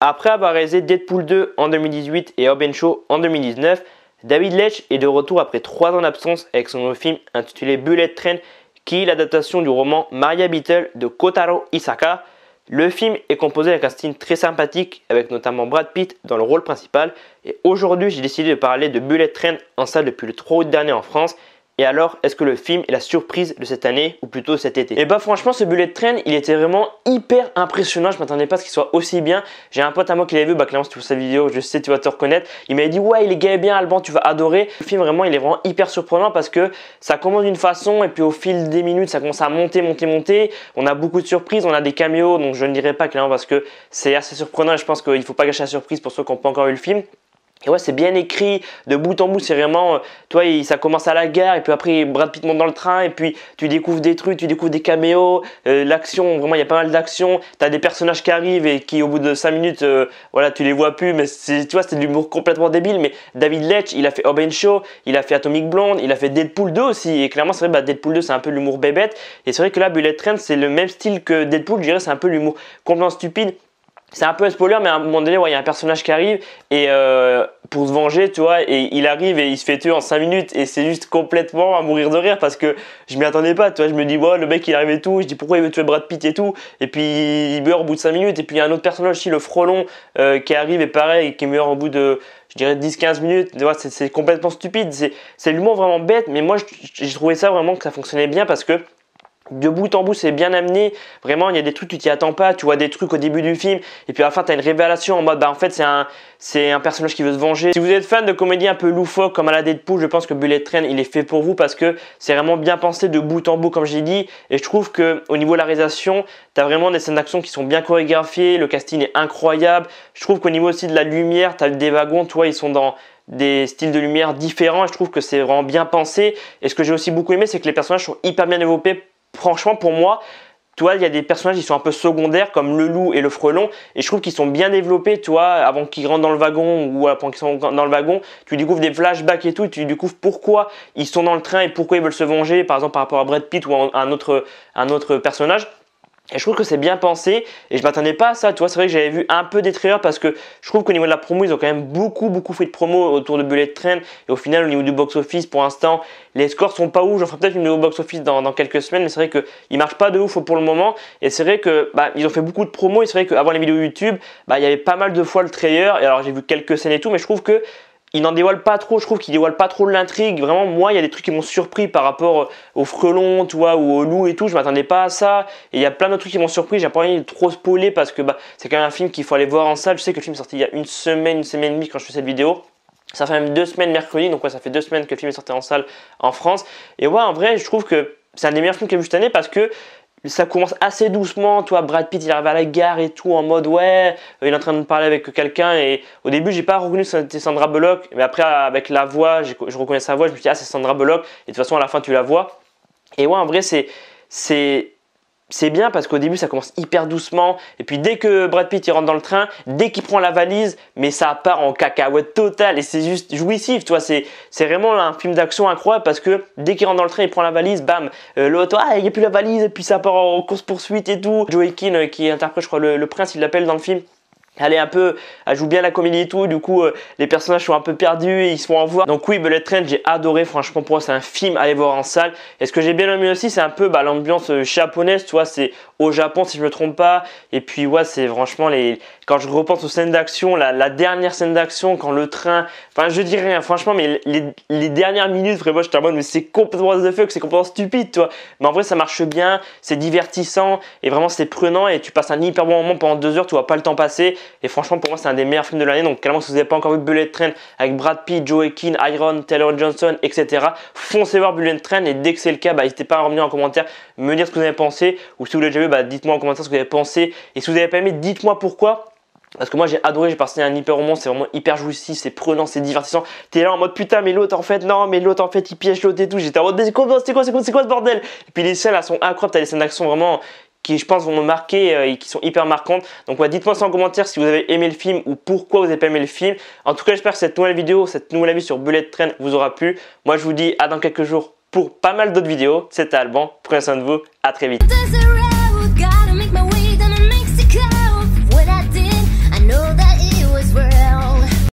Après avoir réalisé Deadpool 2 en 2018 et Hobbs & Shaw en 2019, David Leitch est de retour après 3 ans d'absence avec son nouveau film intitulé Bullet Train, qui est l'adaptation du roman Maria Beetle de Kotaro Isaka. Le film est composé d'un casting très sympathique avec notamment Brad Pitt dans le rôle principal. Et aujourd'hui, j'ai décidé de parler de Bullet Train en salle depuis le 3 août dernier en France. Et alors, est-ce que le film est la surprise de cette année ou plutôt cet été? Et bah franchement, ce Bullet Train, il était vraiment hyper impressionnant. Je m'attendais pas à ce qu'il soit aussi bien. J'ai un pote à moi qui l'avait vu, bah clairement si tu vois sa vidéo, je sais, tu vas te reconnaître. Il m'avait dit ouais, il est gay bien, Alban, tu vas adorer. Le film vraiment, il est vraiment hyper surprenant parce que ça commence d'une façon et puis au fil des minutes, ça commence à monter. On a beaucoup de surprises, on a des caméos, donc je ne dirais pas clairement parce que c'est assez surprenant et je pense qu'il faut pas gâcher la surprise pour ceux qui n'ont pas encore vu le film. Et ouais, c'est bien écrit, de bout en bout, c'est vraiment, toi, ça commence à la gare, et puis après, Brad Pitt monte dans le train, et puis tu découvres des trucs, tu découvres des caméos, l'action, vraiment, il y a pas mal d'action, t'as des personnages qui arrivent et qui, au bout de 5 minutes, voilà, tu les vois plus, mais tu vois, c'est de l'humour complètement débile, mais David Leitch, il a fait Hobbs & Shaw, il a fait Atomic Blonde, il a fait Deadpool 2 aussi, et clairement, c'est vrai, Deadpool 2, c'est un peu l'humour bébête, et c'est vrai que là, Bullet Train, c'est le même style que Deadpool, je dirais, c'est un peu l'humour complètement stupide. C'est un peu un spoiler, mais à un moment donné, ouais, il y a un personnage qui arrive et pour se venger, tu vois, et il arrive et il se fait tuer en 5 minutes et c'est juste complètement à mourir de rire parce que je m'y attendais pas, tu vois, je me dis, ouais, le mec il arrive et tout, je dis pourquoi il veut tuer Brad Pitt et tout, et puis il meurt au bout de 5 minutes, et puis il y a un autre personnage aussi, le frelon, qui arrive et pareil, qui meurt au bout de, je dirais 10-15 minutes, tu vois, c'est complètement stupide, c'est l'humour vraiment bête, mais moi j'ai trouvé ça vraiment que ça fonctionnait bien parce que de bout en bout, c'est bien amené. Vraiment, il y a des trucs que tu t'y attends pas. Tu vois des trucs au début du film. Et puis à la fin, tu as une révélation en mode, bah en fait, c'est un personnage qui veut se venger. Si vous êtes fan de comédie un peu loufoque comme à la Deadpool, je pense que Bullet Train, il est fait pour vous parce que c'est vraiment bien pensé de bout en bout, comme j'ai dit. Et je trouve qu'au niveau de la réalisation, tu as vraiment des scènes d'action qui sont bien chorégraphiées. Le casting est incroyable. Je trouve qu'au niveau aussi de la lumière, tu as des wagons, tu vois, ils sont dans des styles de lumière différents. Et je trouve que c'est vraiment bien pensé. Et ce que j'ai aussi beaucoup aimé, c'est que les personnages sont hyper bien développés. Franchement, pour moi, tu vois, il y a des personnages qui sont un peu secondaires comme le loup et le frelon et je trouve qu'ils sont bien développés, tu vois, avant qu'ils rentrent dans le wagon ou avant qu'ils sont dans le wagon, tu découvres des flashbacks et tout, et tu découvres pourquoi ils sont dans le train et pourquoi ils veulent se venger, par exemple par rapport à Brad Pitt ou à un autre personnage. Et je trouve que c'est bien pensé et je m'attendais pas à ça, tu vois, c'est vrai que j'avais vu un peu des trailers parce que je trouve qu'au niveau de la promo, ils ont quand même beaucoup fait de promo autour de Bullet Train et au final au niveau du box-office, pour l'instant, les scores sont pas ouf, j'en ferai peut-être une vidéo box-office dans quelques semaines, mais c'est vrai qu'ils marchent pas de ouf pour le moment et c'est vrai que ils ont fait beaucoup de promos et c'est vrai qu'avant les vidéos YouTube, il y avait pas mal de fois le trailer et alors j'ai vu quelques scènes et tout, mais je trouve que il n'en dévoile pas trop, je trouve qu'il dévoile pas trop l'intrigue. Vraiment, moi, il y a des trucs qui m'ont surpris par rapport au frelon, tu vois, ou au loup et tout. Je m'attendais pas à ça. Et il y a plein d'autres trucs qui m'ont surpris. J'ai pas envie de trop spoiler parce que c'est quand même un film qu'il faut aller voir en salle. Je sais que le film est sorti il y a une semaine et demie quand je fais cette vidéo. Ça fait même 2 semaines mercredi, donc ouais, ça fait 2 semaines que le film est sorti en salle en France. Et ouais, en vrai, je trouve que c'est un des meilleurs films que j'ai vu cette année parce que ça commence assez doucement, toi, Brad Pitt il arrive à la gare et tout en mode ouais, il est en train de parler avec quelqu'un et au début j'ai pas reconnu que c'était Sandra Bullock, mais après avec la voix, je reconnais sa voix, je me suis dit ah c'est Sandra Bullock et de toute façon à la fin tu la vois. Et ouais en vrai c'est bien parce qu'au début ça commence hyper doucement et puis dès que Brad Pitt il rentre dans le train, dès qu'il prend la valise, mais ça part en cacahuète totale et c'est juste jouissif, tu vois, c'est vraiment un film d'action incroyable parce que dès qu'il rentre dans le train, il prend la valise, bam, l'autre, il n'y a plus la valise et puis ça part en course poursuite et tout. Joey Keane qui interprète je crois le prince, il l'appelle dans le film. Elle joue bien la comédie et tout, du coup les personnages sont un peu perdus et ils se font en voir. Donc oui, Bullet Train, j'ai adoré, franchement pour moi c'est un film à aller voir en salle. Et ce que j'ai bien aimé aussi, c'est un peu l'ambiance japonaise, tu vois, c'est au Japon si je me trompe pas. Et puis ouais, c'est franchement quand je repense aux scènes d'action, la dernière scène d'action, quand le train, enfin je dis rien, franchement, mais les dernières minutes, vraiment j'étais en mode mais c'est complètement what the fuck, c'est complètement stupide, tu vois. Mais en vrai ça marche bien, c'est divertissant et vraiment c'est prenant et tu passes un hyper bon moment pendant 2 heures, tu vois pas le temps passer. Et franchement pour moi c'est un des meilleurs films de l'année. Donc clairement si vous n'avez pas encore vu Bullet Train avec Brad Pitt, Joey Keane, Iron, Taylor Johnson, etc. Foncez voir Bullet Train et dès que c'est le cas, n'hésitez pas à revenir en commentaire, me dire ce que vous avez pensé. Ou si vous l'avez déjà vu, dites-moi en commentaire ce que vous avez pensé. Et si vous n'avez pas aimé, dites-moi pourquoi. Parce que moi j'ai adoré, j'ai passé un hyper roman, c'est vraiment hyper jouissif, c'est prenant, c'est divertissant. T'es là en mode putain mais l'autre en fait, non mais l'autre en fait il piège l'autre et tout. J'étais en mode c'est quoi ce bordel. Et puis les scènes elles sont incroyables, t'as des scènes d'action vraiment qui je pense vont me marquer et qui sont hyper marquantes. Donc ouais, dites-moi ça en commentaire si vous avez aimé le film ou pourquoi vous n'avez pas aimé le film. En tout cas j'espère que cette nouvelle vidéo, cette nouvelle avis sur Bullet Train vous aura plu. Moi je vous dis à dans quelques jours pour pas mal d'autres vidéos. C'était Alban, prenez soin de vous, à très vite.